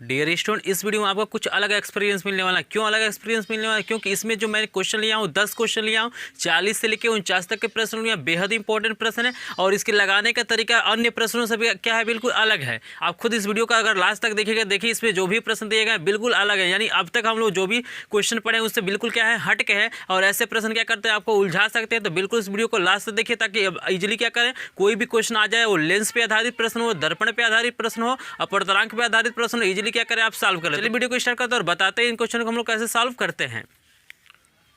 Dear student, इस video में आपको कुछ अलग एक्सपीरियंस मिलने वाला है। क्यों अलग एक्सपीरियंस मिलने वाला है? क्योंकि इसमें जो मैंने क्वेश्चन लिया हूँ 10 क्वेश्चन लिया हूँ, 40 से लेकर 49 तक के प्रश्न लिया। बेहद इंपॉर्टेंट प्रश्न है और इसके लगाने का तरीका अन्य प्रश्नों से भी क्या है, बिल्कुल अलग है। आप खुद इस वीडियो का अगर लास्ट तक देखिएगा, देखिए इसमें जो भी प्रश्न दिए गए बिल्कुल अलग है। यानी अब तक हम लोग जो भी क्वेश्चन पढ़े हैं उससे बिल्कुल क्या है, हट के है। और ऐसे प्रश्न क्या करते हैं, आपको उलझा सकते हैं। तो बिल्कुल इस वीडियो को लास्ट तक देखिए ताकि इजिली क्या करें, कोई भी क्वेश्चन आ जाए, वो लेंस पे आधारित प्रश्न हो, दर्पण पे आधारित प्रश्न हो, अपवर्तनांक पे आधारित प्रश्न हो, इजिली क्या करें आप सॉल्व करें। चलिए वीडियो को स्टार्ट करते हैं और बताते हैं इन क्वेश्चन को हम लोग कैसे सॉल्व करते हैं।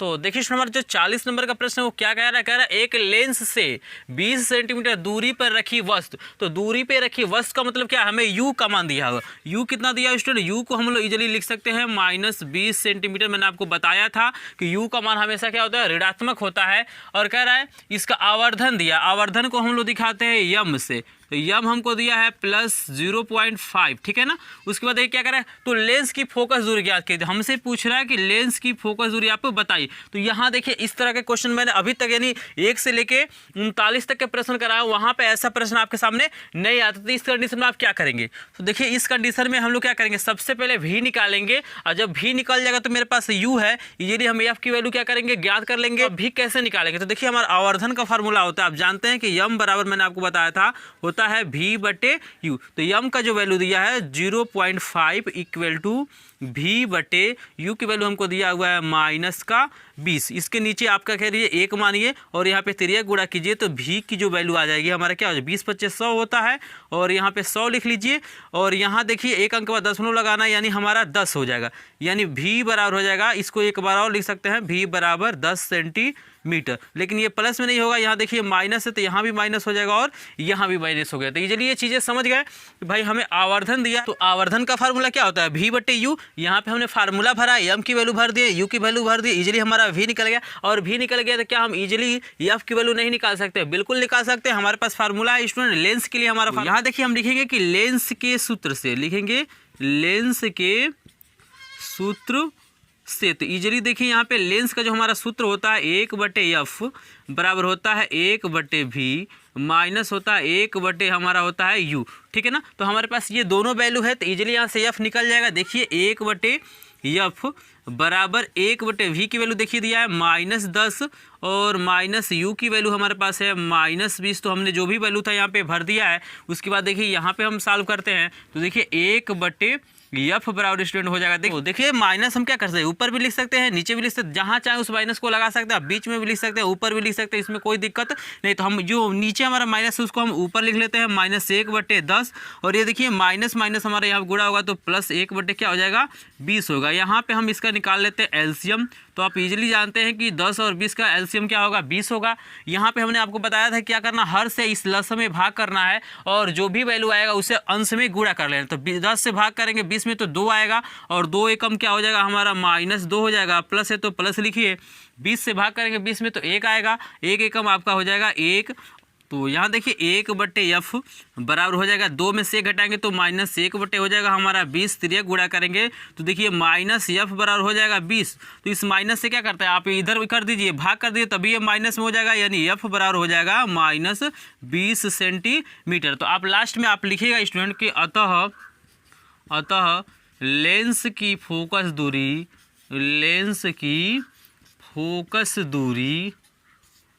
तो देखिए हमारा जो 40 नंबर का प्रश्न है वो क्या कह रहा है एक लेंस से 20 सेंटीमीटर दूरी पर रखी वस्तु। तो दूरी पे रखी वस्तु का मतलब क्या, हमें यू का मान दिया होगा। यू कितना दिया स्टूडेंट, यू को हम लोग इजीली लिख सकते हैं -20 सेंटीमीटर। मैंने आपको बताया था कि यू का मान हमेशा क्या होता है, ऋणात्मक होता है। और कह रहा है इसका आवर्धन दिया, आवर्धन को हम लोग दिखाते हैं यम से। तो यम हमको दिया है +0.5, ठीक है ना। उसके बाद ये क्या करें, तो लेंस की फोकस दूरी ज्ञात कीजिए। हमसे पूछ रहा है कि लेंस की फोकस दूरी आपको बताइए। तो यहाँ देखिए इस तरह के क्वेश्चन मैंने अभी तक यानी 1 से लेके 39 तक के प्रश्न कराया, वहाँ पे ऐसा प्रश्न आपके सामने नहीं आता। तो इस कंडीशन में आप क्या करेंगे, तो देखिए इस कंडीशन में हम लोग क्या करेंगे, सबसे पहले भी निकालेंगे। और जब भी निकल जाएगा तो मेरे पास यू है, इजीली हम एफ की वैल्यू क्या करेंगे, ज्ञात कर लेंगे। भी कैसे निकालेंगे, तो देखिए हमारा आवर्धन का फार्मूला होता है, आप जानते हैं कि यम बराबर मैंने आपको बताया था होता है भी बटे यू। तो यम का जो वैल्यू दिया है 0.5 इक्वल टू भी बटे यू की वैल्यू हमको दिया हुआ है -20। इसके नीचे आपका कह रही है 1 मानिए और यहाँ पे तिर्यक गुणा कीजिए। तो भी की जो वैल्यू आ जाएगी हमारा क्या हो जाएगा, 20 25 100 होता है। और यहाँ पे 100 लिख लीजिए और यहाँ देखिए एक अंक बाद दशमलव लगाना, यानी हमारा 10 हो जाएगा। यानी भी बराबर हो जाएगा, इसको एक बार और लिख सकते हैं, भी बराबर 10 सेंटीमीटर। लेकिन ये प्लस में नहीं होगा, यहाँ देखिए माइनस है तो यहाँ भी माइनस हो जाएगा और यहाँ भी माइनस हो गया। तो इजीली ये चीज़ें समझ गए कि भाई हमें आवर्धन दिया। तो आवर्धन का फार्मूला क्या होता है, भी बटे यू। यहाँ पे हमने फार्मूला भरा, एम की वैल्यू भर दिए, यू की वैल्यू भर दी, इजीली हमारा भी निकल गया। और भी निकल गया तो क्या हम इजीली एफ की वैल्यू नहीं निकाल सकते, बिल्कुल निकाल सकते हैं। हमारे पास फार्मूला है स्टूडेंट लेंस के लिए। हमारा यहाँ देखिए हम लिखेंगे कि लेंस के सूत्र से, लिखेंगे लेंस के सूत्र से। तो इजीली देखिए यहाँ पे लेंस का जो हमारा सूत्र होता है 1/f बराबर होता है 1/v माइनस होता है 1/ हमारा होता है u, ठीक है ना। तो हमारे पास ये दोनों वैल्यू है तो इजीली यहाँ से f निकल जाएगा। देखिए 1/f बराबर 1/v की वैल्यू देखिए दिया है -10 और -u की वैल्यू हमारे पास है -20। तो हमने जो भी वैल्यू था यहाँ पे भर दिया है। उसके बाद देखिए यहाँ पे हम सॉल्व करते हैं तो देखिए 1/f बराबर स्टूडेंट हो जाएगा। देखिए माइनस हम क्या कर सकते हैं, ऊपर भी लिख सकते हैं नीचे भी लिख सकते हैं, जहाँ चाहे उस माइनस को लगा सकते हैं। बीच में भी लिख सकते हैं, ऊपर भी लिख सकते हैं, इसमें कोई दिक्कत नहीं। तो हम जो नीचे हमारा माइनस है उसको हम ऊपर लिख लेते हैं -1/10। और ये देखिए माइनस माइनस हमारे यहाँ गुणा होगा तो +1/ क्या हो जाएगा 20 होगा। यहाँ पे हम इसका निकाल लेते हैं एलसीएम। तो आप इजीली जानते हैं कि 10 और 20 का एलसीएम क्या होगा, 20 होगा। यहाँ पे हमने आपको बताया था क्या करना, हर से इस लस में भाग करना है और जो भी वैल्यू आएगा उसे अंश में गुणा कर लेना। तो 10 से भाग करेंगे 20 में तो 2 आएगा और 2 एकम क्या हो जाएगा हमारा -2 हो जाएगा। प्लस है तो प्लस लिखिए, 20 से भाग करेंगे 20 में तो 1 आएगा, 1 एकम आपका हो जाएगा 1। तो यहाँ देखिए 1/f बराबर हो जाएगा 2 में से 1 घटाएंगे तो -1/ हो जाएगा हमारा 20। तिर्यक गुणा करेंगे तो देखिए -f बराबर हो जाएगा 20। तो इस माइनस से क्या करता है, आप इधर कर दीजिए, भाग कर दीजिए, तभी ये माइनस में हो जाएगा। यानी f बराबर हो जाएगा -20 सेंटीमीटर। तो आप लास्ट में आप लिखिएगा स्टूडेंट कि अतः लेंस की फोकस दूरी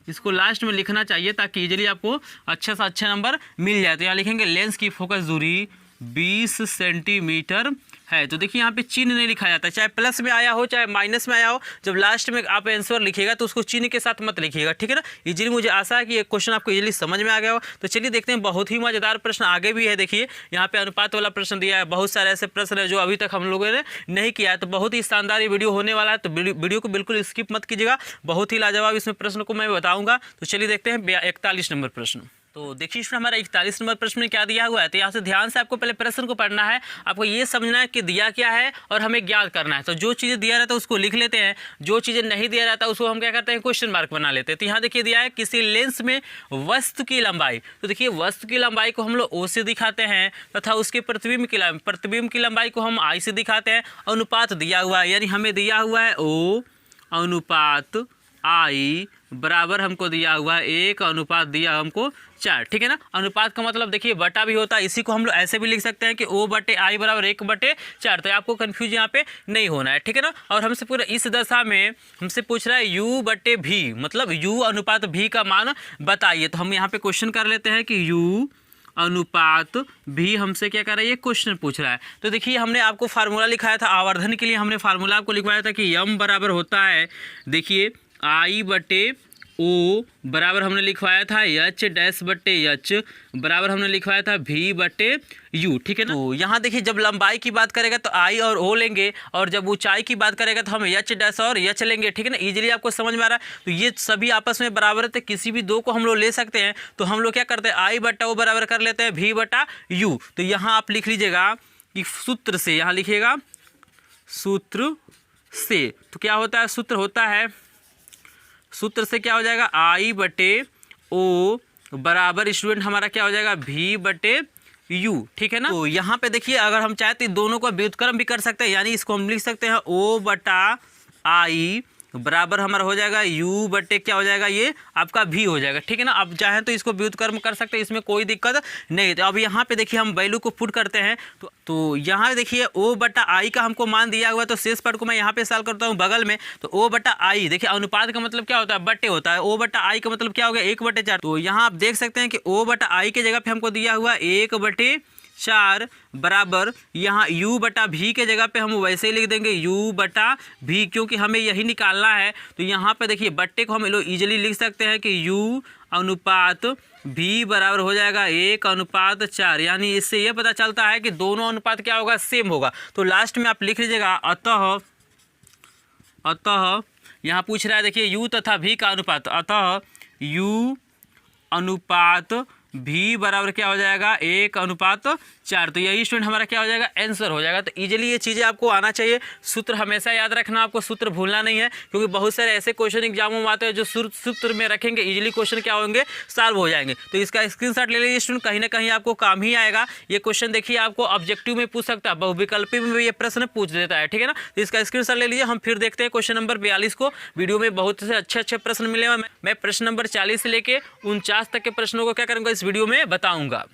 इसको लास्ट में लिखना चाहिए ताकि इजीली आपको अच्छा से अच्छा नंबर मिल जाए। तो यहाँ लिखेंगे लेंस की फोकस दूरी 20 सेंटीमीटर है। तो देखिए यहाँ पे चिन्ह नहीं लिखा जाता, चाहे प्लस में आया हो चाहे माइनस में आया हो। जब लास्ट में आप आंसर लिखिएगा तो उसको चिन्ह के साथ मत लिखिएगा, ठीक है ना। इजीली मुझे आशा है कि ये क्वेश्चन आपको इजीली समझ में आ गया हो। तो चलिए देखते हैं, बहुत ही मजेदार प्रश्न आगे भी है। देखिए यहाँ पे अनुपात वाला प्रश्न दिया है, बहुत सारे ऐसे प्रश्न है जो अभी तक हम लोगों ने नहीं किया है। तो बहुत ही शानदार ये वीडियो होने वाला है, तो वीडियो को बिल्कुल स्किप मत कीजिएगा। बहुत ही लाजवाब इसमें प्रश्न को मैं बताऊँगा। तो चलिए देखते हैं 41 नंबर प्रश्न। तो देखिए इसमें हमारा 41 नंबर प्रश्न में क्या दिया हुआ है। तो यहाँ से ध्यान से आपको पहले प्रश्न को पढ़ना है, आपको ये समझना है कि दिया क्या है और हमें ज्ञात करना है। तो जो चीज़ें दिया रहता है उसको लिख लेते हैं, जो चीज़ें नहीं दिया रहता उसको हम क्या करते हैं, क्वेश्चन मार्क बना लेते हैं। तो यहाँ देखिए दिया है किसी लेंस में वस्तु की लंबाई। तो देखिए वस्तु की लंबाई को हम लोग ओ से दिखाते हैं तथा उसके प्रतिबिंब की लंबाई को हम आई से दिखाते हैं। अनुपात दिया हुआ है, यानी हमें दिया हुआ है ओ अनुपात आई बराबर हमको दिया हुआ है 1 अनुपात दिया हमको 4, ठीक है ना। अनुपात का मतलब देखिए बटा भी होता है, इसी को हम लोग ऐसे भी लिख सकते हैं कि O बटे आई बराबर 1/4। तो आपको कंफ्यूज यहाँ पे नहीं होना है, ठीक है ना। और हमसे पूरा इस दशा में हमसे पूछ रहा है U बटे V, मतलब U अनुपात V का मान बताइए। तो हम यहाँ पे क्वेश्चन कर लेते हैं कि U अनुपात भी हमसे क्या कर रहा है, ये क्वेश्चन पूछ रहा है। तो देखिए हमने आपको फार्मूला लिखाया था आवर्धन के लिए, हमने फार्मूला आपको लिखवाया था कि m बराबर होता है, देखिए आई बटे ओ बराबर हमने लिखवाया था एच डैश बटे एच बराबर हमने लिखवाया था वी बटे यू, ठीक है ना। तो यहाँ देखिए जब लंबाई की बात करेगा तो आई और ओ लेंगे, और जब ऊंचाई की बात करेगा तो हम एच डैश और एच लेंगे, ठीक है ना। इजीली आपको समझ में आ रहा है। तो ये सभी आपस में बराबर है, तो किसी भी दो को हम लोग ले सकते हैं। तो हम लोग क्या करते हैं, आई बटा ओ बराबर कर लेते हैं वी बटा यू। तो यहाँ आप लिख लीजिएगा कि सूत्र से, यहाँ लिखिएगा सूत्र से। तो क्या होता है, सूत्र होता है, सूत्र से क्या हो जाएगा, आई बटे ओ बराबर स्टूडेंट हमारा क्या हो जाएगा, भी बटे यू, ठीक है ना। तो यहाँ पे देखिए अगर हम चाहे तो दोनों का व्युत्क्रम भी कर सकते हैं, यानी इसको हम लिख सकते हैं ओ बटा आई बराबर हमारा हो जाएगा u बटे क्या हो जाएगा, ये आपका v हो जाएगा, ठीक है ना। अब चाहें तो इसको व्युत्क्रम कर सकते हैं, इसमें कोई दिक्कत नहीं। तो अब यहाँ पे देखिए हम वैल्यू को पुट करते हैं। तो यहाँ देखिए o बटा i का हमको मान दिया हुआ है, तो शेष पद को मैं यहाँ पे सॉल्व करता हूँ बगल में। तो o बटा i देखिए अनुपात का मतलब क्या होता है, बटे होता है। o बटा i का मतलब क्या हो गया, 1/4। तो यहाँ आप देख सकते हैं कि o बटा i के जगह पे हमको दिया हुआ 1/4 बराबर यहाँ u बटा v के जगह पे हम वैसे ही लिख देंगे u बटा v, क्योंकि हमें यही निकालना है। तो यहाँ पे देखिए बट्टे को हम लोग ईजिली लिख सकते हैं कि u अनुपात v बराबर हो जाएगा 1/4, यानी इससे ये पता चलता है कि दोनों अनुपात क्या होगा, सेम होगा। तो लास्ट में आप लिख लीजिएगा अतः यहाँ पूछ रहा है देखिए u तथा v का अनुपात, अतः u अनुपात भी बराबर क्या हो जाएगा, 1/4। तो यही स्टूडेंट हमारा क्या हो जाएगा, आंसर हो जाएगा। तो इजीली ये चीज़ें आपको आना चाहिए। सूत्र हमेशा याद रखना, आपको सूत्र भूलना नहीं है, क्योंकि बहुत सारे ऐसे क्वेश्चन एग्जामों में आते हैं जो सूत्र में रखेंगे इजीली क्वेश्चन क्या होंगे, सॉल्व हो जाएंगे। तो इसका स्क्रीनशॉट ले लीजिए स्टूडेंट, कहीं ना कहीं आपको काम ही आएगा। ये क्वेश्चन देखिए आपको ऑब्जेक्टिव में पूछ सकता है, बहुविकल्पी में भी ये प्रश्न पूछ देता है, ठीक है ना। तो इसका स्क्रीनशॉट ले लीजिए। हम फिर देखते हैं क्वेश्चन नंबर 42 को। वीडियो में बहुत से अच्छे प्रश्न मिले हैं। मैं प्रश्न नंबर 40 से लेके 49 तक के प्रश्नों को क्या करूँगा, इस वीडियो में बताऊंगा।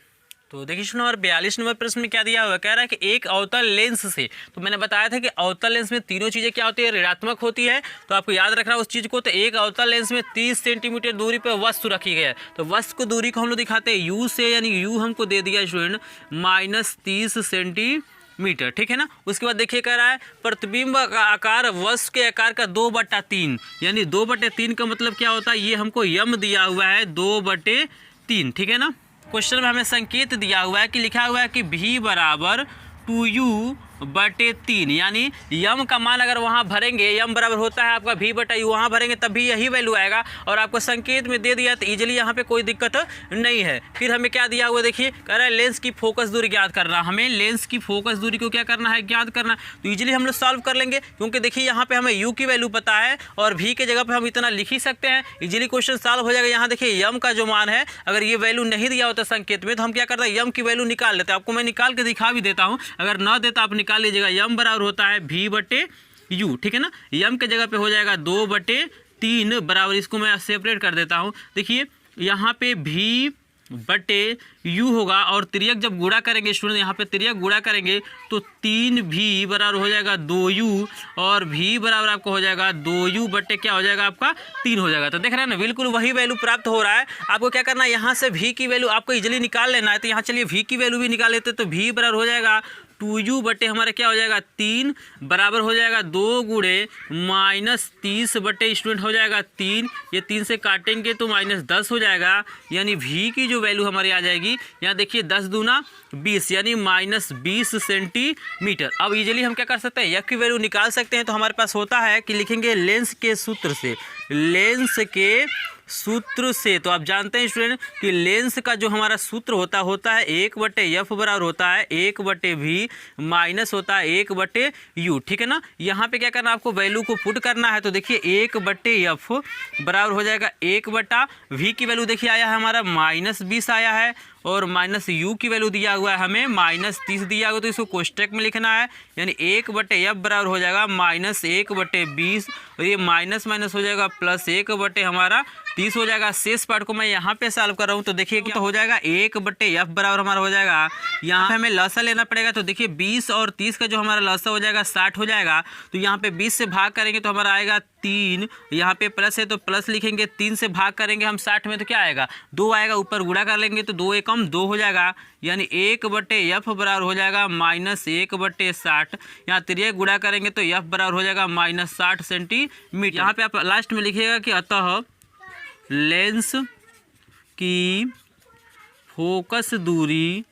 तो देखिए स्टूडेंट हमारे 42 नंबर प्रश्न में क्या दिया हुआ है, कह रहा है कि एक अवतल लेंस से, तो मैंने बताया था कि अवतल लेंस में तीनों चीज़ें क्या होती है, ऋणात्मक होती है। तो आपको याद रखना उस चीज़ को। तो एक अवतल लेंस में 30 सेंटीमीटर दूरी पर वस्तु रखी गई है। तो वस्तु को दूरी को हम लोग दिखाते हैं u से, यानी u हमको दे दिया स्टूडेंट -30 सेंटीमीटर, ठीक है ना। उसके बाद देखिए कह रहा है प्रतिबिंब का आकार वस्तु के आकार का 2/3, यानी 2/3 का मतलब क्या होता है, ये हमको यम दिया हुआ है 2/3, ठीक है ना। क्वेश्चन में हमें संकेत दिया हुआ है कि लिखा हुआ है कि v बराबर 2u/3, यानी यम का मान अगर वहाँ भरेंगे, यम बराबर होता है आपका v बटा यू, वहाँ भरेंगे तब भी यही वैल्यू आएगा। और आपको संकेत में दे दिया तो इजीली यहाँ पे कोई दिक्कत नहीं है। फिर हमें क्या दिया हुआ देखिए, कह रहा है लेंस की फोकस दूरी ज्ञात करना। हमें लेंस की फोकस दूरी को क्या करना है, ज्ञात करना। तो इजीली हम लोग सॉल्व कर लेंगे, क्योंकि देखिए यहाँ पे हमें u की वैल्यू पता है और v के जगह पर हम इतना लिख ही सकते हैं। इजीली क्वेश्चन सॉल्व हो जाएगा। यहाँ देखिए यम का जो मान है, अगर ये वैल्यू नहीं दिया होता संकेत में, तो हम क्या करते हैं, यम की वैल्यू निकाल लेते हैं। आपको मैं निकाल के दिखा भी देता हूँ, अगर न देता आप निकाल लीजिएगा। यम बराबर होता है v बटे यू, ठीक है ना। यम के जगह पे हो जाएगा 2/3 बराबर, इसको मैं सेपरेट कर देता हूँ। देखिए यहाँ पे v बटे यू होगा, और तिर्यक जब गुणा करेंगे स्टूडेंट, यहाँ पे तिर्यक गुणा करेंगे तो 3v बराबर हो जाएगा 2u, और v बराबर आपको हो जाएगा 2u बटे क्या हो जाएगा आपका 3 हो जाएगा। तो देख रहे हैं ना, बिल्कुल वही वैल्यू प्राप्त हो रहा है। आपको क्या करना है, यहाँ से v की वैल्यू आपको इजीली निकाल लेना है। तो यहाँ चलिए v की वैल्यू भी निकाल लेते। तो v बराबर हो जाएगा 2u बटे हमारे क्या हो जाएगा 3 बराबर हो जाएगा 2 गुणे -30 बटे स्टूडेंट हो जाएगा 3। ये 3 से काटेंगे तो -10 हो जाएगा, यानी v की जो वैल्यू हमारी आ जाएगी, यहाँ देखिए 10 दूना 20, यानी -20 सेंटीमीटर। अब इजीली हम क्या कर सकते हैं, f की वैल्यू निकाल सकते हैं। तो हमारे पास होता है कि लिखेंगे लेंस के सूत्र से, लेंस के सूत्र से। तो आप जानते हैं स्टूडेंट कि लेंस का जो हमारा सूत्र होता है 1/f बराबर होता है 1/v माइनस होता है 1/u, ठीक है ना। यहाँ पे क्या करना, आपको वैल्यू को पुट करना है। तो देखिए 1/f बराबर हो जाएगा 1/v की वैल्यू देखिए आया है हमारा -20 आया है, और माइनस यू की वैल्यू दिया हुआ है हमें -30 दिया हुआ, तो इसको कोष्टक में लिखना है, यानी 1/f बराबर हो जाएगा -1/20, और ये माइनस माइनस हो जाएगा +1 हमारा 30 हो जाएगा। शेष पार्ट को मैं यहाँ पे सॉल्व कर रहा हूँ, तो देखिए क्या हो जाएगा 1/f बराबर हमारा हो जाएगा, यहाँ पे हमें लसा लेना पड़ेगा, तो देखिए 20 और 30 का जो हमारा लसा हो जाएगा 60 हो जाएगा, तो यहाँ पे 20 से भाग करेंगे तो हमारा आएगा 3, यहाँ पे प्लस है तो प्लस लिखेंगे, 3 से भाग करेंगे हम 60 में तो क्या आएगा 2 आएगा, ऊपर गुणा कर लेंगे तो 2 एकम 2 हो जाएगा, यानी 1/f बराबर हो जाएगा -1/60। यहाँ त्रिज्या गुणा करेंगे तो f बराबर हो जाएगा -60 सेंटीमीटर। यहाँ पे आप लास्ट में लिखिएगा कि अतः लेंस की फोकस दूरी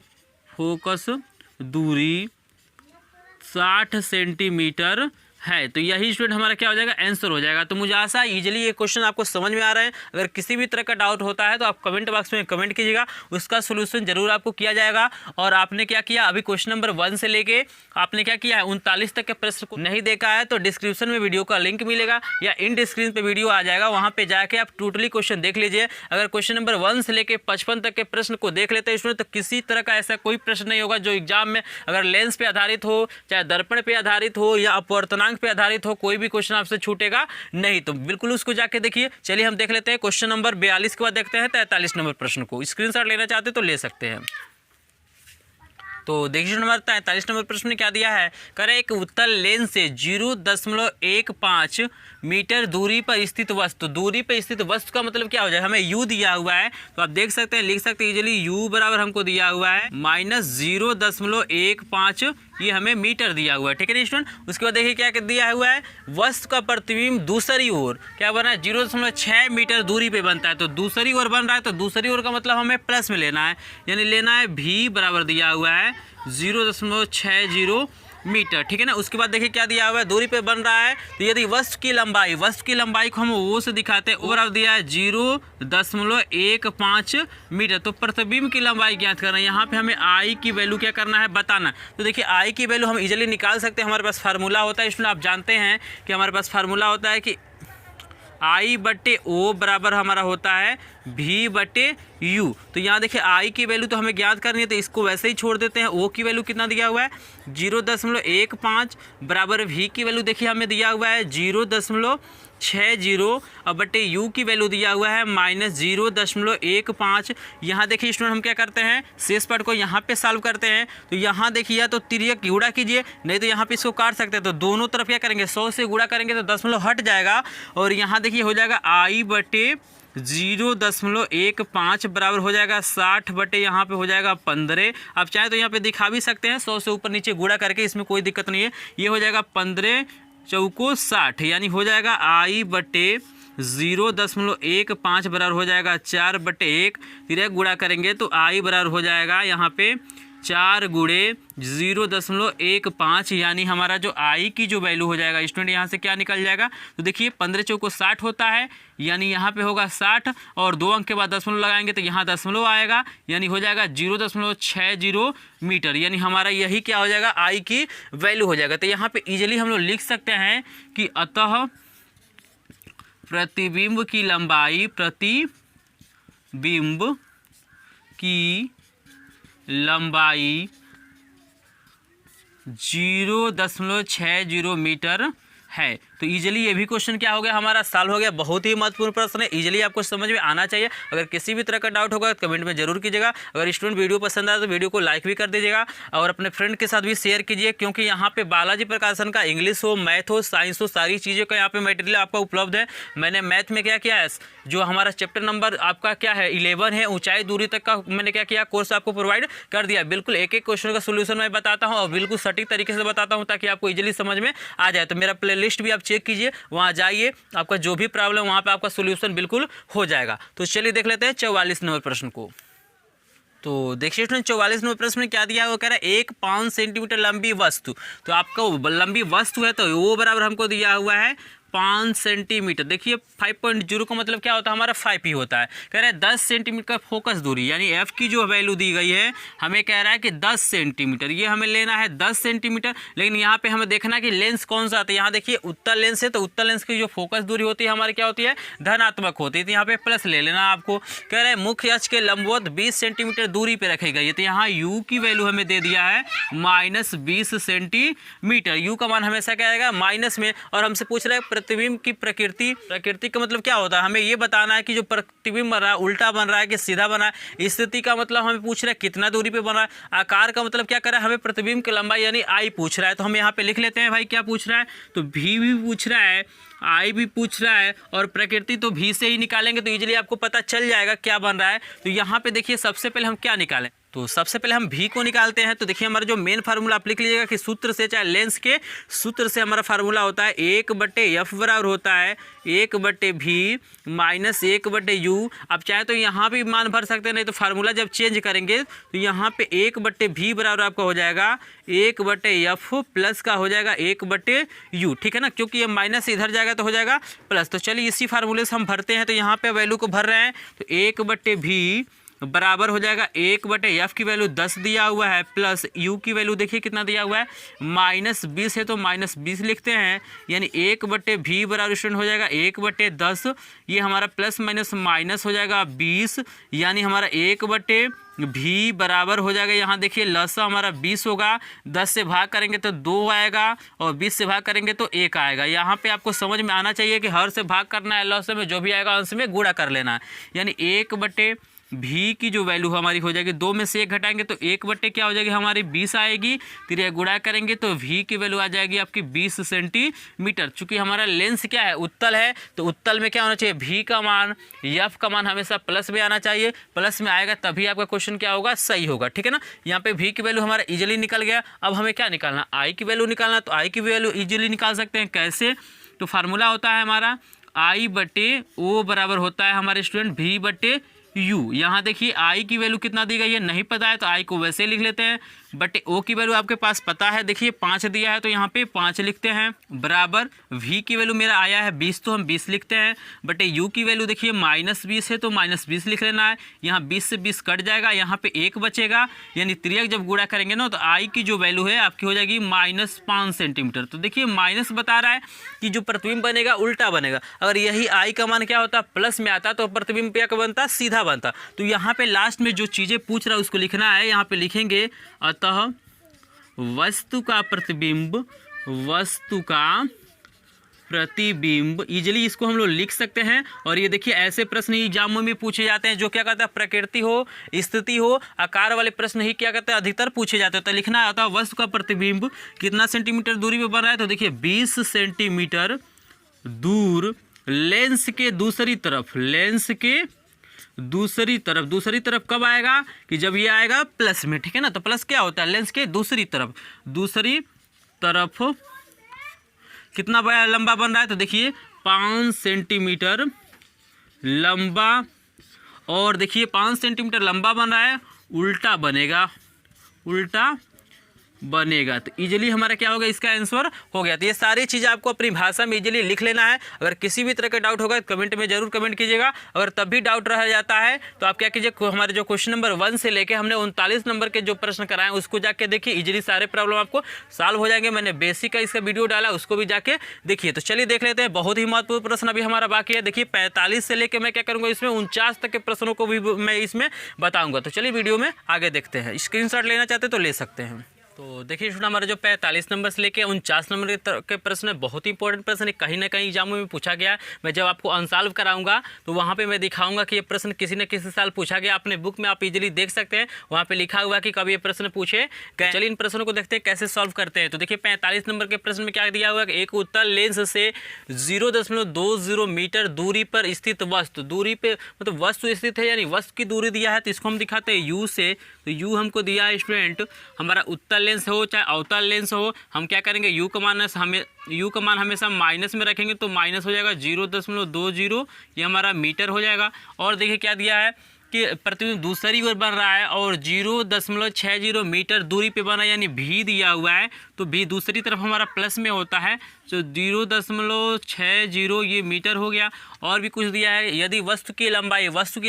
60 सेंटीमीटर है। तो यही स्टूडेंट हमारा क्या हो जाएगा आंसर हो जाएगा। तो मुझे आशा है इजीली ये क्वेश्चन आपको समझ में आ रहा है। अगर किसी भी तरह का डाउट होता है तो आप कमेंट बॉक्स में कमेंट कीजिएगा, उसका सोल्यूशन जरूर आपको किया जाएगा। और आपने क्या किया, अभी क्वेश्चन नंबर 1 से लेके आपने क्या किया है 39 तक के प्रश्न को नहीं देखा है तो डिस्क्रिप्शन में वीडियो का लिंक मिलेगा या इन स्क्रीन पर वीडियो आ जाएगा, वहाँ पर जाके आप टोटली क्वेश्चन देख लीजिए। अगर क्वेश्चन नंबर 1 से लेके 55 तक के प्रश्न को देख लेते हैं स्टूडेंट तो किसी तरह का ऐसा कोई प्रश्न नहीं होगा जो एग्जाम में अगर लेंस पे आधारित हो, चाहे दर्पण पे आधारित हो या अपवर्तनांक पे आधारित हो, कोई भी क्वेश्चन आपसे छूटेगा नहीं। तो बिल्कुल उसको जाके देखिए। चलिए हम देख लेते हैं क्वेश्चन नंबर 42 के बाद देखते हैं 43 नंबर प्रश्न को। स्क्रीनशॉट लेना चाहते तो ले सकते हैं। तो देखिए नंबर 43 नंबर प्रश्न में क्या दिया है, करें एक उत्तल लेंस से 0.15 मीटर दूरी पर स्थित वस्तु, दूरी पर स्थित वस्तु का मतलब क्या हो जाए, हमें u दिया हुआ है तो आप देख सकते हैं, लिख सकते हैं इजीली u बराबर हमको दिया हुआ है -0.15 ये हमें मीटर दिया हुआ है, ठीक है ना स्टूडेंट। उसके बाद देखिए क्या दिया हुआ है, वस्तु का प्रतिबिंब दूसरी ओर क्या बना है 0.6 मीटर दूरी पे बनता है, तो दूसरी ओर बन रहा है तो दूसरी ओर का मतलब हमें प्लस में लेना है, यानी लेना है v बराबर दिया हुआ है 0.60 मीटर, ठीक है ना। उसके बाद देखिए क्या दिया हुआ है, दूरी पे बन रहा है तो यदि वस्तु की लंबाई को हम वो से दिखाते हैं, ओवर दिया है 0.15 मीटर, तो प्रतिबिंब की लंबाई ज्ञात करना है। यहाँ पे हमें आई की वैल्यू क्या करना है बताना। तो देखिए आई की वैल्यू हम इजीली निकाल सकते हैं, हमारे पास फार्मूला होता है, इसमें आप जानते हैं कि हमारे पास फार्मूला होता है कि I/O बराबर हमारा होता है V/U। तो यहाँ देखिए I की वैल्यू तो हमें ज्ञात करनी है तो इसको वैसे ही छोड़ देते हैं। O की वैल्यू कितना दिया हुआ है 0.15 बराबर V की वैल्यू देखिए हमें दिया हुआ है 0.60 और बटे U की वैल्यू दिया हुआ है -0.15। यहाँ देखिए स्टूडेंट हम क्या करते हैं, शेष पार्ट को यहाँ पे सॉल्व करते हैं। तो यहाँ देखिए या तो तिर्यक गुणा कीजिए, नहीं तो यहाँ पे इसको काट सकते हैं। तो दोनों तरफ क्या करेंगे 100 से गुणा करेंगे तो दशमलव हट जाएगा और यहाँ देखिए हो जाएगा I/0.15 बराबर हो जाएगा 60 बटे यहाँ पे हो जाएगा 15। आप चाहे तो यहाँ पे दिखा भी सकते हैं 100 से ऊपर नीचे गुणा करके, इसमें कोई दिक्कत नहीं है। ये हो जाएगा 15 चौको 60, यानी हो जाएगा I/0.15 बराबर हो जाएगा 4/1। फिर गुणा करेंगे तो I बराबर हो जाएगा यहाँ पे 4 × 0.15, यानी हमारा जो I की जो वैल्यू हो जाएगा स्टूडेंट यहाँ से क्या निकल जाएगा। तो देखिए 15 चौको 60 होता है, यानी यहाँ पे होगा 60 और 2 अंक के बाद दशमलव लगाएंगे तो यहाँ दशमलव आएगा, यानी हो जाएगा 0.60 मीटर, यानी हमारा यही क्या हो जाएगा I की वैल्यू हो जाएगा। तो यहाँ पे इजीली हम लोग लिख सकते हैं कि अतः प्रतिबिंब की लंबाई 0.60 मीटर है। तो इजीली ये भी क्वेश्चन क्या हो गया हमारा सॉल्व हो गया। बहुत ही महत्वपूर्ण प्रश्न है, इजीली आपको समझ में आना चाहिए। अगर किसी भी तरह का डाउट होगा तो कमेंट में जरूर कीजिएगा। अगर स्टूडेंट वीडियो पसंद आए तो वीडियो को लाइक भी कर दीजिएगा और अपने फ्रेंड के साथ भी शेयर कीजिए, क्योंकि यहाँ पे बालाजी प्रकाशन का इंग्लिश हो, मैथ हो, साइंस हो, सारी चीज़ों का यहाँ पे मटेरियल आपका उपलब्ध है। मैंने मैथ में क्या किया है, जो हमारा चैप्टर नंबर आपका क्या है 11 है, ऊंचाई दूरी तक का मैंने क्या किया कोर्स आपको प्रोवाइड कर दिया। बिल्कुल एक एक क्वेश्चन का सोल्यूशन मैं बताता हूँ और बिल्कुल सटीक तरीके से बताता हूँ ताकि आपको इजीली समझ में आ जाए। तो मेरा प्ले लिस्ट भी आप चेक कीजिए, वहाँ जाइए, आपका जो भी प्रॉब्लम वहाँ पे आपका सोल्यूशन बिल्कुल हो जाएगा। तो चलिए देख लेते हैं 44 नंबर प्रश्न को। तो देखिए स्टूडेंट 44 नंबर प्रश्न में क्या दिया है, वो कह रहा है एक 5 सेंटीमीटर लंबी वस्तु। तो आपको लंबी वस्तु है तो वो बराबर हमको दिया हुआ है 5 सेंटीमीटर। देखिए 5.0 का मतलब क्या होता है, हमारा 5 ही होता है। कह रहा है 10 सेंटीमीटर का फोकस दूरी, यानी एफ की जो वैल्यू दी गई है हमें कह रहा है कि 10 सेंटीमीटर, ये हमें लेना है 10 सेंटीमीटर। लेकिन यहाँ पे हमें देखना है कि लेंस कौन सा आता है। यहाँ देखिए उत्तल लेंस है, तो उत्तल लेंस की जो फोकस दूरी होती है हमारी क्या होती है, धनात्मक होती है, तो यहाँ पे प्लस ले लेना आपको। कह रहे हैं मुख्य अक्ष के लंबवत 20 सेंटीमीटर दूरी पे रखी गई है, तो यहाँ u की वैल्यू हमें दे दिया है -20 सेंटीमीटर। u का मान हमेशा क्या आएगा, माइनस में। और हमसे पूछ रहा है प्रतिबिंब की प्रकृति का मतलब क्या होता है, हमें ये बताना है कि जो प्रतिबिंब बन रहा है उल्टा बन रहा है कि सीधा बना है। स्थिति का मतलब हमें पूछ रहा है कितना दूरी पे बन रहा है। आकार का मतलब क्या कर रहा है, हमें प्रतिबिंब की लंबाई यानी आई पूछ रहा है, तो हम यहाँ पे लिख लेते हैं भाई क्या पूछ रहा है, तो भी पूछ रहा है, आई भी पूछ रहा है, और प्रकृति तो भी से ही निकालेंगे तो इजीली आपको पता चल जाएगा क्या बन रहा है। तो यहाँ पे देखिए सबसे पहले हम क्या निकालें, तो सबसे पहले हम भी को निकालते हैं। तो देखिए हमारा जो मेन फार्मूला आप लिख लीजिएगा कि सूत्र से, चाहे लेंस के सूत्र से हमारा फार्मूला होता है 1/f बराबर होता है 1/v माइनस 1/u। आप चाहे तो यहाँ भी मान भर सकते हैं, नहीं तो फार्मूला जब चेंज करेंगे तो यहाँ पे 1/v बराबर आपका हो जाएगा 1/f प्लस का हो जाएगा 1/u, ठीक है ना, क्योंकि ये माइनस इधर जाएगा तो हो जाएगा प्लस। तो चलिए इसी फार्मूले से हम भरते हैं, तो यहाँ पे वैल्यू को भर रहे हैं, तो 1/v बराबर हो जाएगा 1/f की वैल्यू 10 दिया हुआ है, प्लस u की वैल्यू देखिए कितना दिया हुआ है -20 है, तो -20 लिखते हैं, यानी 1/v बराबर स्टूडेंट हो जाएगा 1/10। ये हमारा प्लस माइनस माइनस हो जाएगा 20, यानी हमारा 1/v बराबर हो जाएगा, यहाँ देखिए लसा हमारा 20 होगा, 10 से भाग करेंगे तो 2 आएगा, और 20 से भाग करेंगे तो 1 आएगा। यहाँ पे आपको समझ में आना चाहिए कि हर से भाग करना है, लस में जो भी आएगा अंश में गुणा कर लेना है, यानी 1/v की जो वैल्यू हमारी हो जाएगी, 2 में से 1 घटाएंगे तो 1/ क्या हो जाएगी हमारी 20 आएगी, फिर ये गुणा करेंगे तो v की वैल्यू आ जाएगी आपकी 20 सेंटीमीटर। चूंकि हमारा लेंस क्या है, उत्तल है, तो उत्तल में क्या होना चाहिए, v का मान, f का मान हमेशा प्लस में आना चाहिए, प्लस में आएगा तभी आपका क्वेश्चन क्या होगा, सही होगा, ठीक है ना। यहाँ पे v की वैल्यू हमारा इजिली निकल गया। अब हमें क्या निकालना, i की वैल्यू निकालना, तो i की वैल्यू इजिली निकाल सकते हैं, कैसे, तो फार्मूला होता है हमारा I/O बराबर होता है हमारे स्टूडेंट v/u। यहाँ देखिए i की वैल्यू कितना दी गई है नहीं पता है, तो i को वैसे लिख लेते हैं, बट o की वैल्यू आपके पास पता है, देखिए 5 दिया है तो यहाँ पे 5 लिखते हैं, बराबर v की वैल्यू मेरा आया है 20 तो हम 20 लिखते हैं, बट u की वैल्यू देखिए -20 है तो -20 लिख लेना है। यहाँ 20 से 20 कट जाएगा, यहाँ पे 1 बचेगा, यानी त्रियक जब गुणा करेंगे ना तो i की जो वैल्यू है आपकी हो जाएगी -5 सेंटीमीटर। तो देखिए माइनस बता रहा है कि जो प्रतिबिंब बनेगा उल्टा बनेगा, अगर यही i का मान क्या होता प्लस में आता तो प्रतिबिंब क्या बनता, सीधा बनता। तो यहाँ पे लास्ट में जो चीज़ें पूछ रहा है उसको लिखना है, यहाँ पे लिखेंगे अतः वस्तु का प्रतिबिंब, इजीली इसको हम लोग लिख सकते हैं। और ये देखिए ऐसे प्रश्न ही एग्जामों में पूछे जाते हैं जो क्या कहता है, प्रकृति हो, स्थिति हो, आकार वाले प्रश्न ही क्या कहते हैं अधिकतर पूछे जाते हैं। तो लिखना है अतः वस्तु का प्रतिबिंब कितना सेंटीमीटर दूरी पे बन रहा है, तो देखिए 20 सेंटीमीटर दूर लेंस के दूसरी तरफ कब आएगा, कि जब ये आएगा प्लस में, ठीक है ना। तो प्लस क्या होता है, लेंस के दूसरी तरफ कितना बड़ा लंबा बन रहा है, तो देखिए 5 सेंटीमीटर लंबा, और देखिए 5 सेंटीमीटर लंबा बन रहा है, उल्टा बनेगा। तो इजीली हमारा क्या होगा, इसका आंसर हो गया। तो ये सारी चीज़ें आपको अपनी भाषा में इजीली लिख लेना है। अगर किसी भी तरह का डाउट होगा तो कमेंट में जरूर कमेंट कीजिएगा। अगर तब भी डाउट रह जाता है तो आप क्या कीजिए, हमारे जो क्वेश्चन नंबर 1 से लेके हमने 39 नंबर के जो प्रश्न कराए उसको जाके देखिए, इजीली सारे प्रॉब्लम आपको सॉल्व हो जाएंगे। मैंने बेसिक का इसका वीडियो डाला, उसको भी जाके देखिए। तो चलिए देख लेते हैं, बहुत ही महत्वपूर्ण प्रश्न अभी हमारा बाकी है। देखिए 45 से लेकर मैं क्या करूँगा, इसमें 49 तक के प्रश्नों को भी मैं इसमें बताऊँगा। तो चलिए वीडियो में आगे देखते हैं। स्क्रीनशॉट लेना चाहते तो ले सकते हैं। तो देखिए स्टूडेंट, हमारा जो 45 नंबर से लेके 49 नंबर के प्रश्न है, बहुत ही इंपॉर्टेंट प्रश्न है, कहीं ना कहीं एग्जामों में पूछा गया है। मैं जब आपको अनसॉल्व कराऊंगा तो वहाँ पे मैं दिखाऊंगा कि ये प्रश्न किसी न किसी साल पूछा गया। अपने बुक में आप इजीली देख सकते हैं, वहाँ पे लिखा हुआ कि कब ये प्रश्न पूछे गए। चलिए इन प्रश्नों को देखते हैं कैसे सॉल्व करते हैं। तो देखिए 45 नंबर के प्रश्न में क्या दिया हुआ है, एक उत्तल लेंस से 0.20 मीटर दूरी पर स्थित वस्तु, दूरी पे मतलब वस्तु स्थित है, यानी वस्तु की दूरी दिया है, तो इसको हम दिखाते हैं यू से। तो यू हमको दिया है स्टूडेंट, हमारा उत्तल लेंस हो चाहे अवतल लेंस हो, हम क्या करेंगे, यू का मान हमेशा माइनस में रखेंगे, तो माइनस हो जाएगा 0.20, ये हमारा मीटर हो जाएगा। और देखिए क्या दिया है, कि प्रतिबिंब दूसरी ओर बन रहा है और 0.60 मीटर दूरी पे बना, यानी भी दिया हुआ है, तो भी दूसरी तरफ हमारा प्लस में होता है, तो 0.60 ये मीटर हो गया। और भी कुछ दिया है, यदि वस्तु की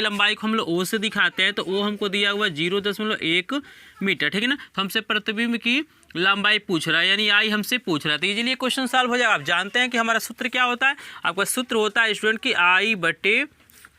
लंबाई को हम लोग ओ से दिखाते हैं तो ओ हमको दिया हुआ 0.1 मीटर, ठीक है ना। तो हमसे प्रतिबिंब की लंबाई पूछ रहा है, यानी आई हमसे पूछ रहा है, तो इजीली क्वेश्चन सॉल्व हो जाएगा। आप जानते हैं कि हमारा सूत्र क्या होता है, आपका सूत्र होता है स्टूडेंट की आई बटे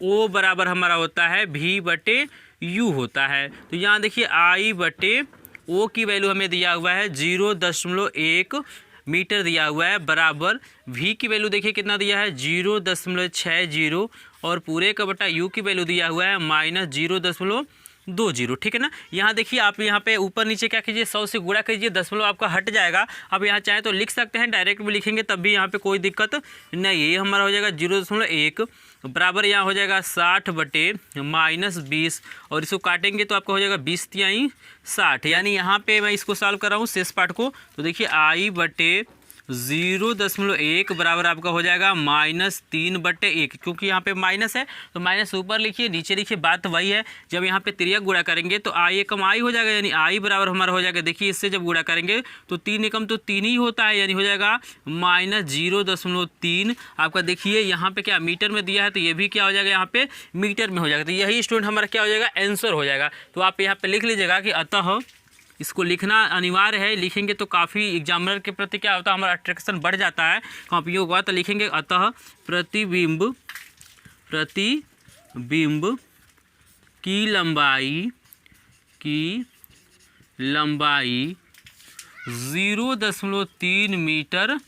ओ बराबर हमारा होता है भी बटे यू होता है। तो यहाँ देखिए आई बटे ओ की वैल्यू हमें दिया हुआ है 0.1 मीटर दिया हुआ है, बराबर भी की वैल्यू देखिए कितना दिया है 0.60 और पूरे का बटा यू की वैल्यू दिया हुआ है -0.20, ठीक है ना। यहाँ देखिए आप यहाँ पे ऊपर नीचे क्या कीजिए 100 से गुणा कीजिए, दशमलव आपका हट जाएगा। अब यहाँ चाहे तो लिख सकते हैं, डायरेक्ट भी लिखेंगे तब भी यहाँ पे कोई दिक्कत नहीं है। ये हमारा हो जाएगा 0.1 बराबर यहाँ हो जाएगा 60 बटे -20 और इसको काटेंगे तो आपका हो जाएगा 20 तिहाई 60, यानी यहाँ पे मैं इसको सॉल्व कर रहा हूँ शेष पार्ट को। तो देखिए आई बटे 0.1 बराबर आपका हो जाएगा -3 बटे 1, क्योंकि यहाँ पे माइनस है तो माइनस ऊपर लिखिए नीचे लिखिए, बात वही है। जब यहाँ पे तिर्यक गुणा करेंगे तो आई एकम आई हो जाएगा, यानी आई बराबर हमारा हो जाएगा, देखिए इससे जब गुणा करेंगे तो 3 एकम तो 3 ही होता है, यानी हो जाएगा -0.3। आपका देखिए यहाँ पे क्या मीटर में दिया है तो ये भी क्या हो जाएगा यहाँ पे मीटर में हो जाएगा। तो यही स्टूडेंट हमारा क्या हो जाएगा आंसर हो जाएगा। तो आप यहाँ पे लिख लीजिएगा कि अतः इसको लिखना अनिवार्य है, लिखेंगे तो काफ़ी एग्जामिनर के प्रति क्या होता है हमारा अट्रैक्शन बढ़ जाता है, कॉपी होगा तो लिखेंगे अतः प्रतिबिंब की लंबाई 0.3 मीटर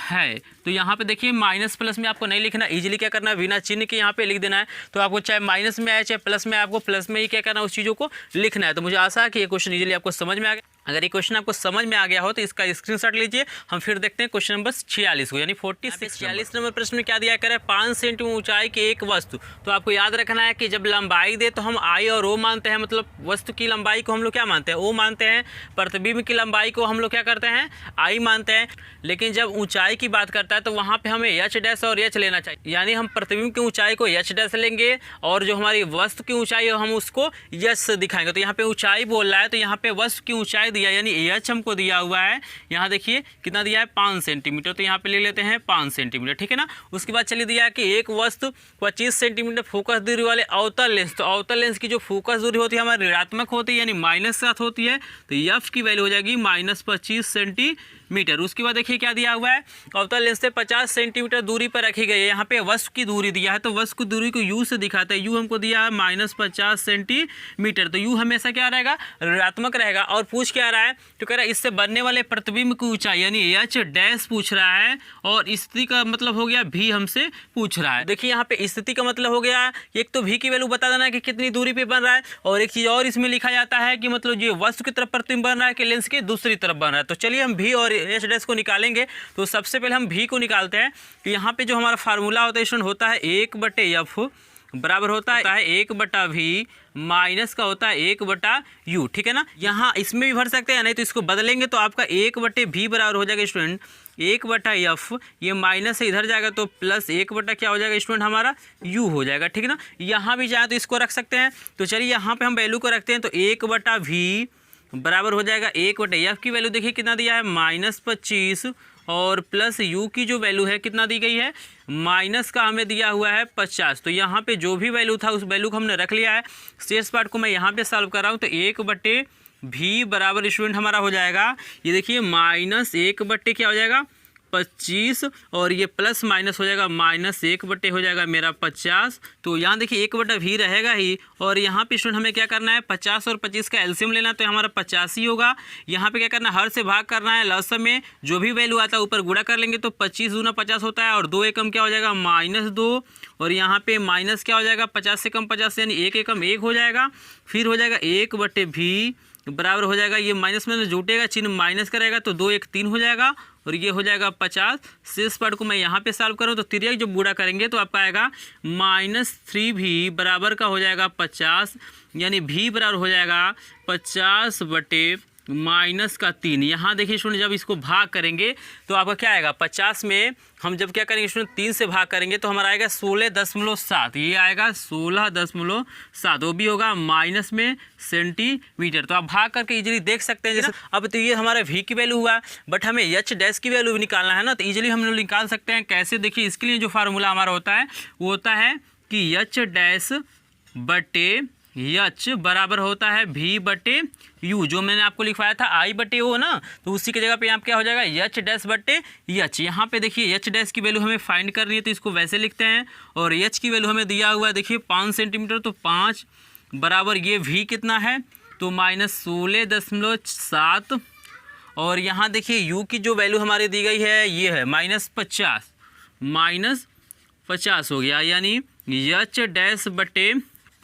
है। तो यहाँ पे देखिए माइनस प्लस में आपको नहीं लिखना, इजीली क्या करना है बिना चिन्ह के यहाँ पे लिख देना है। तो आपको चाहे माइनस में आए चाहे प्लस में, आपको प्लस में ही क्या करना है उस चीज़ों को लिखना है। तो मुझे आशा है कि ये क्वेश्चन इजीली आपको समझ में आ गया। अगर ये क्वेश्चन आपको समझ में आ गया हो तो इसका स्क्रीनशॉट लीजिए। हम फिर देखते हैं क्वेश्चन नंबर 46 को, यानी 46 नंबर प्रश्न में क्या दिया करे 5 सेंटीमीटर ऊंचाई की एक वस्तु। तो आपको याद रखना है कि जब लंबाई दे तो हम आई और ओ मानते हैं, मतलब वस्तु की लंबाई को हम लोग क्या मानते हैं ओ मानते हैं, प्रतिबिंब की लंबाई को हम लोग क्या करते हैं आई मानते हैं। लेकिन जब ऊंचाई की बात करता है तो वहाँ पे हमें एच डैश और एच लेना चाहिए, यानी हम प्रतिबिंब की ऊंचाई को एच डैश लेंगे और जो हमारी वस्तु की ऊंचाई है हम उसको एच से दिखाएंगे। तो यहाँ पे ऊंचाई बोल रहा है तो यहाँ पे वस्तु की ऊंचाई दिया यानी एच हमको दिया हुआ है, यहाँ देखिए कितना दिया है 5 सेंटीमीटर, तो यहाँ पे ले लेते हैं 5 सेंटीमीटर, ठीक है ना। उसके बाद चलिए दिया है कि एक वस्तु 25 सेंटीमीटर फोकस दूरी वाले अवतल लेंस, तो अवतल लेंस की जो फोकस दूरी होती है हमारी ऋणात्मक होती है यानी माइनस साथ होती है, तो एफ की वैल्यू हो जाएगी -25 सेंटीमीटर। उसके बाद देखिए क्या दिया हुआ है अवतल लेंस से 50 सेंटीमीटर दूरी पर रखी गई है, यहाँ पे वस्तु की दूरी दिया है तो वस्तु की दूरी को यू से दिखाते हैं, यू हमको दिया है -50 सेंटीमीटर, तो यू हमेशा क्या रहेगा ऋणात्मक रहेगा। और पूछ क्या रहा है तो कह रहा है इससे बनने वाले प्रतिबिंब की ऊंचाई यानी एच डैश पूछ रहा है और स्थिति का मतलब हो गया भी हमसे पूछ रहा है। देखिए यहाँ पे स्थिति का मतलब हो गया एक तो भी की वैल्यू बता देना कि कितनी दूरी पे बन रहा है, और एक चीज़ और इसमें लिखा जाता है कि मतलब ये वस्तु की तरफ प्रतिबिंब बन रहा है कि लेंस की दूसरी तरफ बन रहा है। तो चलिए हम भी और एच डैश को निकालेंगे। तो सबसे पहले हम भी को निकालते हैं। तो यहाँ पे जो हमारा फार्मूला होता है स्टूडेंट होता है 1/f बराबर होता है 1/v माइनस का होता है 1/u, ठीक है ना। यहाँ इसमें भी भर सकते हैं, नहीं तो इसको बदलेंगे तो आपका 1/v बराबर हो जाएगा स्टूडेंट 1/f, ये माइनस से इधर जाएगा तो प्लस 1/ क्या हो जाएगा स्टूडेंट हमारा u हो जाएगा, ठीक है ना। यहाँ भी चाहे तो इसको रख सकते हैं। तो चलिए यहाँ पे हम वैल्यू को रखते हैं तो 1/v बराबर हो जाएगा 1/f की वैल्यू देखिए कितना दिया है -25 और प्लस u की जो वैल्यू है कितना दी गई है माइनस का हमें दिया हुआ है 50। तो यहाँ पे जो भी वैल्यू था उस वैल्यू को हमने रख लिया है। शेष पार्ट को मैं यहाँ पे सॉल्व कर रहा हूँ तो 1/v बराबर स्टूडेंट हमारा हो जाएगा, ये देखिए -1/ क्या हो जाएगा 25 और ये प्लस माइनस हो जाएगा -1/ हो जाएगा मेरा 50। तो यहाँ देखिए 1/v रहेगा ही, और यहाँ पे स्टूडेंट हमें क्या करना है 50 और 25 का एलसीएम लेना है तो हमारा 85 ही होगा। यहाँ पे क्या करना है हर से भाग करना है, लॉस में जो भी वैल्यू आता है ऊपर गुणा कर लेंगे तो 25 दूना 50 होता है और 2 एकम क्या हो जाएगा -2, और यहाँ पे माइनस क्या हो जाएगा 50 से कम 50 यानी 1 एकम 1 हो जाएगा, फिर हो जाएगा 1/v बराबर हो जाएगा ये माइनस में जुटेगा चिन्ह माइनस करेगा तो 2 1 3 हो जाएगा और ये हो जाएगा 50। शेष पार्ट को मैं यहाँ पे सॉल्व करूँ तो तिर्यक जब गुणा करेंगे तो आपका आएगा -3v बराबर का हो जाएगा 50, यानी v बराबर हो जाएगा 50/3 -3। यहाँ देखिए स्टूडेंट जब इसको भाग करेंगे तो आपका क्या आएगा, 50 में हम जब क्या करेंगे स्टूडेंट 3 से भाग करेंगे तो हमारा आएगा 16.7, ये आएगा 16.7, वो भी होगा माइनस में सेंटीमीटर। तो आप भाग करके इजीली देख सकते हैं। जैसे अब तो ये हमारा v की वैल्यू हुआ, बट हमें h डैश की वैल्यू भी निकालना है ना, तो इजीली हम लोग निकाल सकते हैं। कैसे, देखिए इसके लिए जो फार्मूला हमारा होता है वो होता है कि h डैश बटे एच बराबर होता है v बटे यू, जो मैंने आपको लिखवाया था आई बटे ओ ना, तो उसी की जगह पे यहाँ क्या हो जाएगा एच डैश बटे एच। यहाँ पे देखिए एच डैश की वैल्यू हमें फाइंड करनी है तो इसको वैसे लिखते हैं, और एच की वैल्यू हमें दिया हुआ है देखिए 5 सेंटीमीटर, तो 5 बराबर ये v कितना है तो -16.7, और यहाँ देखिए u की जो वैल्यू हमारी दी गई है ये है -50 हो गया, यानी एच डैश बटे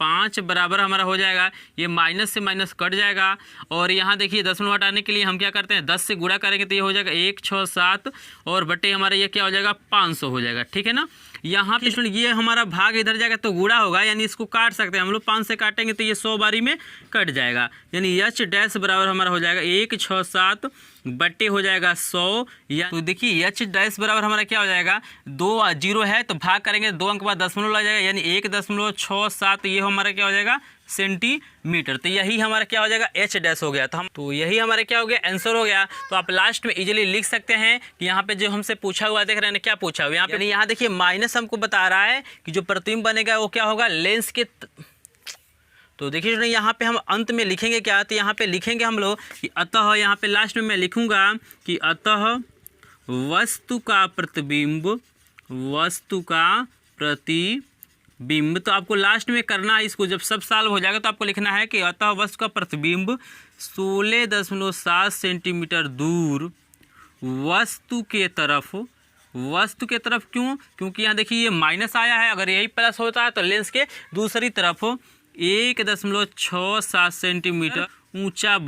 5 बराबर हमारा हो जाएगा, ये माइनस से माइनस कट जाएगा, और यहाँ देखिए 10 हटाने के लिए हम क्या करते हैं 10 से गुणा करेंगे तो ये हो जाएगा 167, और बटे हमारा ये क्या हो जाएगा 500 हो जाएगा, ठीक है ना। यहाँ पे स्टूडेंट ये हमारा भाग इधर जाएगा तो गुणा होगा, यानी इसको काट सकते हैं हम लोग, 5 से काटेंगे तो ये 100 बारी में कट जाएगा, यानी एच डैश बराबर हमारा हो जाएगा 167 बट्टे हो जाएगा 100, या तो देखिए एच डैश बराबर हमारा क्या हो जाएगा, 2 जीरो है तो भाग करेंगे 2 अंक बाद दशमलव लग जाएगा, यानी 1.67, ये हमारा क्या हो जाएगा सेंटीमीटर। तो यही हमारा क्या हो जाएगा एच डैश हो गया, तो यही हमारा क्या हो गया आंसर हो गया। तो आप लास्ट में इजीली लिख सकते हैं कि यहाँ पे जो हमसे पूछा हुआ देख रहे हैं क्या पूछा हुआ, यहाँ देखिए माइनस हमको बता रहा है कि जो प्रतिबिंब बनेगा वो क्या होगा लेंस के, तो देखिए यहाँ पे हम अंत में लिखेंगे क्या, तो यहाँ पे लिखेंगे हम लोग कि अतः, यहाँ पे लास्ट में मैं लिखूंगा कि अतः वस्तु का प्रतिबिंब, तो आपको लास्ट में करना है इसको, जब सब सॉल्व हो जाएगा तो आपको लिखना है कि अतः वस्तु का प्रतिबिंब 16.7 सेंटीमीटर दूर वस्तु के तरफ क्यों, क्योंकि यहाँ देखिए ये माइनस आया है, अगर यही प्लस होता है तो लेंस के दूसरी तरफ 1.67 सेंटीमीटर ऊंचा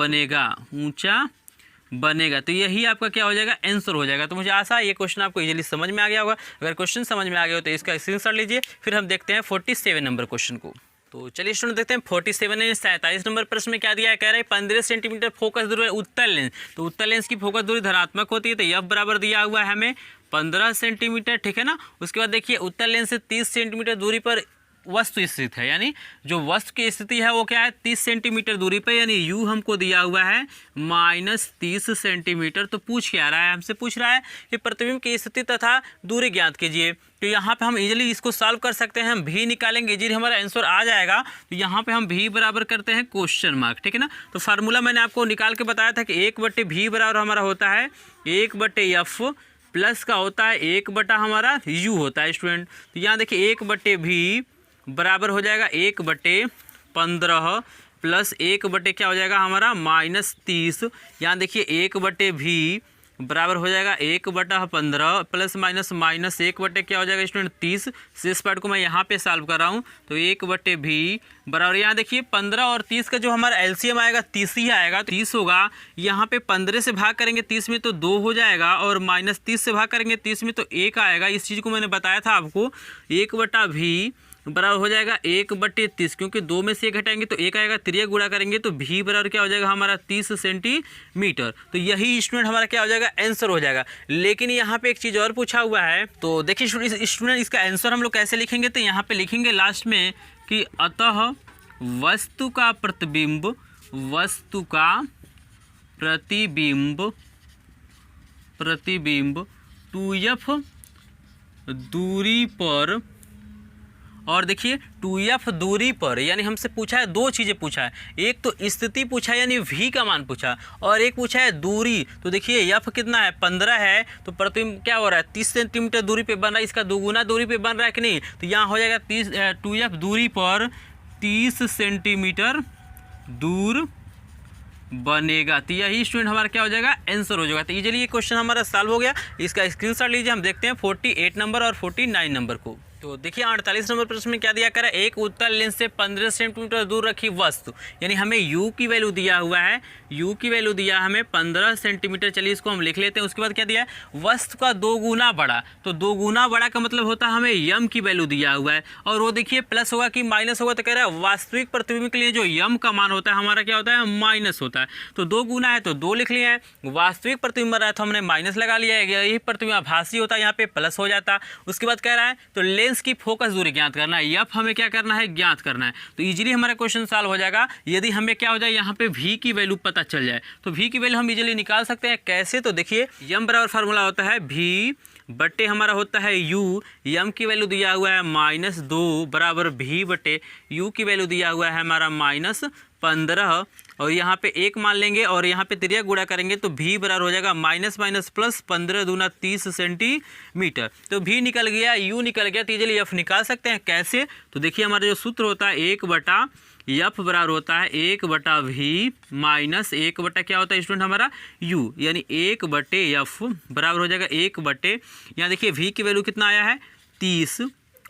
बनेगा। तो यही आपका क्या हो जाएगा आंसर हो जाएगा। तो मुझे आशा है ये क्वेश्चन आपको इजीली समझ में आ गया होगा। अगर क्वेश्चन समझ में आ गया हो तो इसका स्क्रीनशॉट लीजिए। फिर हम देखते हैं 47 नंबर क्वेश्चन को। तो चलिए स्टूडेंट देखते हैं 47 ने 47 नंबर प्रश्न में क्या दिया है, कह रहा है 15 सेंटीमीटर फोकस दूरी उत्तल लेंस, तो उत्तल लेंस की फोकस दूरी धनात्मक होती है, तो एफ बराबर दिया हुआ है हमें 15 सेंटीमीटर, ठीक है ना। उसके बाद देखिए उत्तल लेंस से 30 सेंटीमीटर दूरी पर वस्तु स्थित है, यानी जो वस्तु की स्थिति है वो क्या है 30 सेंटीमीटर दूरी पे, यानी u हमको दिया हुआ है -30 सेंटीमीटर। तो पूछ क्या रहा है, हमसे पूछ रहा है कि प्रतिबिंब की स्थिति तथा दूरी ज्ञात कीजिए। तो यहाँ पे हम इजीली इसको सॉल्व कर सकते हैं, हम v निकालेंगे इजीली हमारा आंसर आ जाएगा। तो यहाँ पे हम v बराबर करते हैं क्वेश्चन मार्क, ठीक है ना। तो फार्मूला मैंने आपको निकाल के बताया था कि 1/v बराबर हमारा होता है 1/f प्लस का होता है 1/ हमारा u होता है स्टूडेंट। तो यहाँ देखिए 1/v बराबर हो जाएगा 1/15 प्लस 1/ क्या हो जाएगा हमारा -30। यहाँ देखिए 1/v बराबर हो जाएगा 1/15 प्लस माइनस 1/ क्या हो जाएगा स्टूडेंट 30। इस पार्ट को मैं यहाँ पे सॉल्व कर रहा हूँ। तो 1/v बराबर यहाँ देखिए 15 और 30 का जो हमारा एलसीएम आएगा 30 ही आएगा, 30 होगा। यहाँ पे 15 से भाग करेंगे 30 में तो 2 हो जाएगा, और -30 से भाग करेंगे 30 में तो 1 आएगा। इस चीज़ को मैंने बताया था आपको। 1/v बराबर हो जाएगा 1/30, क्योंकि 2 में से 1 घटाएंगे तो 1 आएगा, 3 गुणा करेंगे तो v बराबर क्या हो जाएगा हमारा 30 सेंटीमीटर। तो यही स्टूडेंट हमारा क्या हो जाएगा आंसर हो जाएगा। लेकिन यहाँ पे एक चीज़ और पूछा हुआ है, तो देखिए स्टूडेंट इसका आंसर हम लोग कैसे लिखेंगे, तो यहाँ पे लिखेंगे लास्ट में कि अतः वस्तु का प्रतिबिंब प्रतिबिंब 2f दूरी पर, और देखिए 2f दूरी पर, यानी हमसे पूछा है 2 चीज़ें पूछा है। एक तो स्थिति पूछा है यानी v का मान पूछा, और एक पूछा है दूरी। तो देखिए f कितना है 15 है, तो प्रतिबिंब क्या हो रहा है 30 सेंटीमीटर दूरी पे बन रहा है, इसका दोगुना दूरी पे बन रहा है कि नहीं। तो यहाँ हो जाएगा 2f दूरी पर 30 सेंटीमीटर दूर बनेगा। तो यही स्टूडेंट हमारा क्या हो जाएगा आंसर हो जाएगा। तो इजीली ये क्वेश्चन हमारा सॉल्व हो गया। इसका स्क्रीनशॉट लीजिए। हम देखते हैं 48 नंबर और 49 नंबर को। तो देखिए 48 नंबर प्रश्न में क्या दिया करा, एक उत्तल लेंस से 15 सेंटीमीटर दूर रखी वस्तु, यानी हमें u की वैल्यू दिया हुआ है, u की वैल्यू दिया हमें 15 सेंटीमीटर। चलिए इसको हम लिख लेते हैं। उसके बाद क्या दिया है, वस्तु का 2 गुना बड़ा। तो 2 गुना बड़ा का मतलब होता है हमें यम की वैल्यू दिया हुआ है, और वो देखिए प्लस होगा कि माइनस होगा। तो कह रहा है वास्तविक प्रतिबिंब के लिए जो यम का मान होता है हमारा क्या होता है, माइनस होता है। तो 2 गुना है तो 2 लिख लिया है, वास्तविक प्रतिबिंब रहा है तो हमने माइनस लगा लिया है, यही प्रतिबिंब आभासी होता है, यहाँ पे प्लस हो जाता। उसके बाद कह रहा है तो लेंस की फोकस दूरी ज्ञात करना है, एफ हमें क्या करना है, ज्ञात करना है। तो इजीली हमारा क्वेश्चन सॉल्व हो जाएगा यदि हमें क्या हो जाए, यहाँ पे v की वैल्यू पता चल जाए। तो v की वैल्यू हम इजीली निकाल सकते हैं। कैसे, तो देखिए यम बराबर फार्मूला होता है v बटे हमारा होता है u, यम की वैल्यू दिया हुआ है -2 बराबर v बटे u की वैल्यू दिया हुआ है हमारा -15, और यहाँ पे 1 मान लेंगे और यहाँ पे त्रिज्या गुणा करेंगे तो v बराबर हो जाएगा माइनस माइनस प्लस 15 दूना 30 सेंटीमीटर। तो v निकल गया, u निकल गया, तो इजीली f निकाल सकते हैं। कैसे, तो देखिए हमारा जो सूत्र होता है 1/f बराबर होता है 1/v माइनस 1/ क्या होता है स्टूडेंट हमारा u, यानी 1/f बराबर हो जाएगा 1/, यहाँ देखिए v की वैल्यू कितना आया है 30,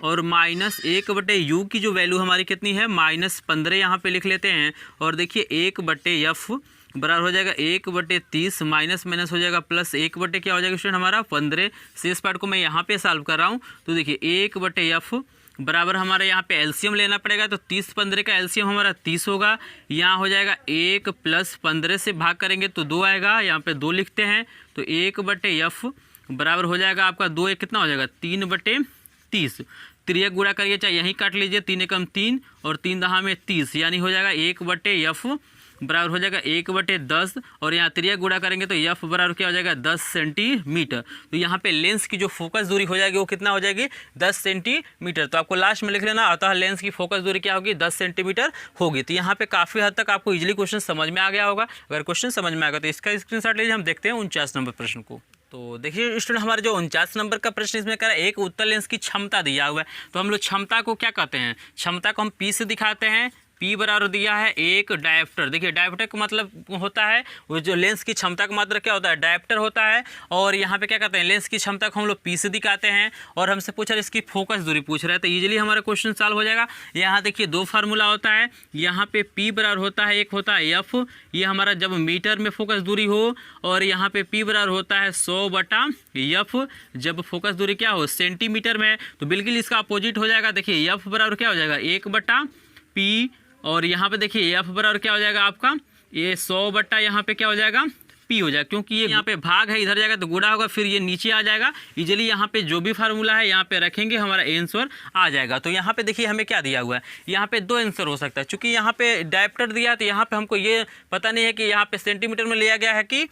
और -1/u की जो वैल्यू हमारी कितनी है -15, यहाँ पे लिख लेते हैं। और देखिए 1/f बराबर हो जाएगा 1/30, माइनस माइनस हो जाएगा प्लस 1/ क्या हो जाएगा स्टूडेंट हमारा 15। शेष पार्ट को मैं यहाँ पे सॉल्व कर रहा हूँ। तो देखिए 1/f बराबर हमारे यहाँ पे एलसीएम लेना पड़ेगा, तो 30 15 का एलसीएम हमारा 30 होगा। यहाँ हो जाएगा 1 + 15 से भाग करेंगे तो 2 आएगा, यहाँ पे 2 लिखते हैं। तो 1/f बराबर हो जाएगा आपका 2 1 कितना हो जाएगा 3/30, त्रिज्या गुणा करिए चाहे यहीं काट लीजिए, 3 एकम 3 और 3 दहा में 30, यानी हो जाएगा 1/f बराबर हो जाएगा 1/10, और यहाँ त्रिज्या गुणा करेंगे तो f बराबर क्या हो जाएगा 10 सेंटीमीटर। तो यहाँ पे लेंस की जो फोकस दूरी हो जाएगी वो कितना हो जाएगी 10 सेंटीमीटर। तो आपको लास्ट में लिख लेना, अतः लेंस की फोकस दूरी क्या होगी 10 सेंटीमीटर होगी। तो यहाँ पे काफ़ी हद तक आपको इजीली क्वेश्चन समझ में आ गया होगा। अगर क्वेश्चन समझ में आ गया तो इसका स्क्रीनशॉट लीजिए। हम देखते हैं 49 नंबर प्रश्न को। तो देखिए स्टूडेंट हमारे जो 49 नंबर का प्रश्न इसमें कह रहा है एक उत्तल लेंस की क्षमता दिया हुआ है। तो हम लोग क्षमता को क्या कहते हैं, क्षमता को हम P से दिखाते हैं। P बराबर दिया है एक डायप्टर। देखिए डायप्टर का मतलब होता है वो जो लेंस की क्षमता का मात्रा क्या होता है डायप्टर होता है, और यहाँ पे क्या कहते हैं लेंस की क्षमता को हम लोग P से दिखाते हैं। और हमसे पूछ रहा है इसकी फोकस दूरी पूछ रहा है, तो इजीली हमारा क्वेश्चन सॉल्व हो जाएगा। यहाँ देखिए 2 फार्मूला होता है, यहाँ पे P बराबर होता है, एक होता है F, ये हमारा जब मीटर में फोकस दूरी हो, और यहाँ पे P बराबर होता है 100/f जब फोकस दूरी क्या हो सेंटीमीटर में। तो बिल्कुल इसका अपोजिट हो जाएगा। देखिए F बराबर क्या हो जाएगा 1/P, और यहाँ पे देखिए F बराबर क्या हो जाएगा आपका ये 100/ यहाँ पे क्या हो जाएगा P हो जाएगा, क्योंकि ये यहाँ पे भाग है इधर जाएगा तो गुणा होगा, फिर ये नीचे आ जाएगा। इजीली यहाँ पे जो भी फार्मूला है यहाँ पे रखेंगे हमारा आंसर आ जाएगा। तो यहाँ पे देखिए हमें क्या दिया हुआ है, यहाँ पे 2 आंसर हो सकता है। चूँकि यहाँ पे डायप्टर दिया है तो यहाँ पे हमको ये पता नहीं है कि यहाँ पे सेंटीमीटर में लिया गया है कि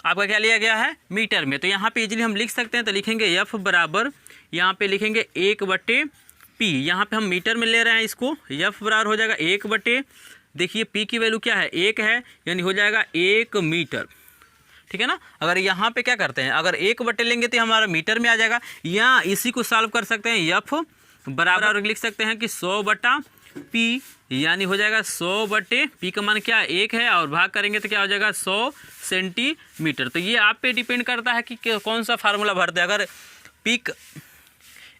आपका क्या लिया गया है मीटर में। तो यहाँ पे इजीली हम लिख सकते हैं। तो लिखेंगे F बराबर यहाँ पे लिखेंगे 1/P, यहाँ पे हम मीटर में ले रहे हैं इसको। F बराबर हो जाएगा 1/, देखिए P की वैल्यू क्या है 1 है, यानी हो जाएगा 1 मीटर, ठीक है ना। अगर यहाँ पे क्या करते हैं, अगर 1/, लेंगे तो हमारा मीटर में आ जाएगा। या इसी को सॉल्व कर सकते हैं, F बराबर लिख सकते हैं कि 100/P, यानी हो जाएगा 100/P का मान क्या 1 है, और भाग करेंगे तो क्या हो जाएगा 100 सेंटीमीटर। तो ये आप पे डिपेंड करता है कि कौन सा फार्मूला भरते हैं। अगर P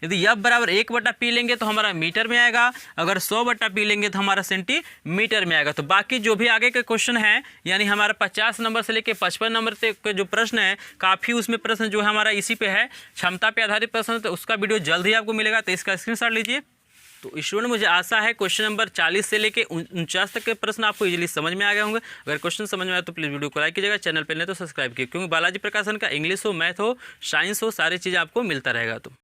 यदि F बराबर 1/P लेंगे तो हमारा मीटर में आएगा, अगर 100/P लेंगे तो हमारा सेंटीमीटर में आएगा। तो बाकी जो भी आगे के क्वेश्चन है, यानी हमारा 50 नंबर से लेके 55 नंबर तक के जो प्रश्न है, काफ़ी उसमें प्रश्न जो है हमारा इसी पे है, क्षमता पे आधारित प्रश्न। तो उसका वीडियो जल्द ही आपको मिलेगा, तो इसका स्क्रीनशॉट लीजिए। तो स्टूडेंट मुझे आशा है क्वेश्चन नंबर 40 से लेके 49 तक के प्रश्न आपको इजीली समझ में आ गए होंगे। अगर क्वेश्चन समझ में आए तो प्लीज़ वीडियो को लाइक कीजिएगा, चैनल पर नहीं तो सब्सक्राइब कीजिए, क्योंकि बालाजी प्रकाशन का इंग्लिश हो, मैथ हो, साइंस हो, सारी चीज़ें आपको मिलता रहेगा। तो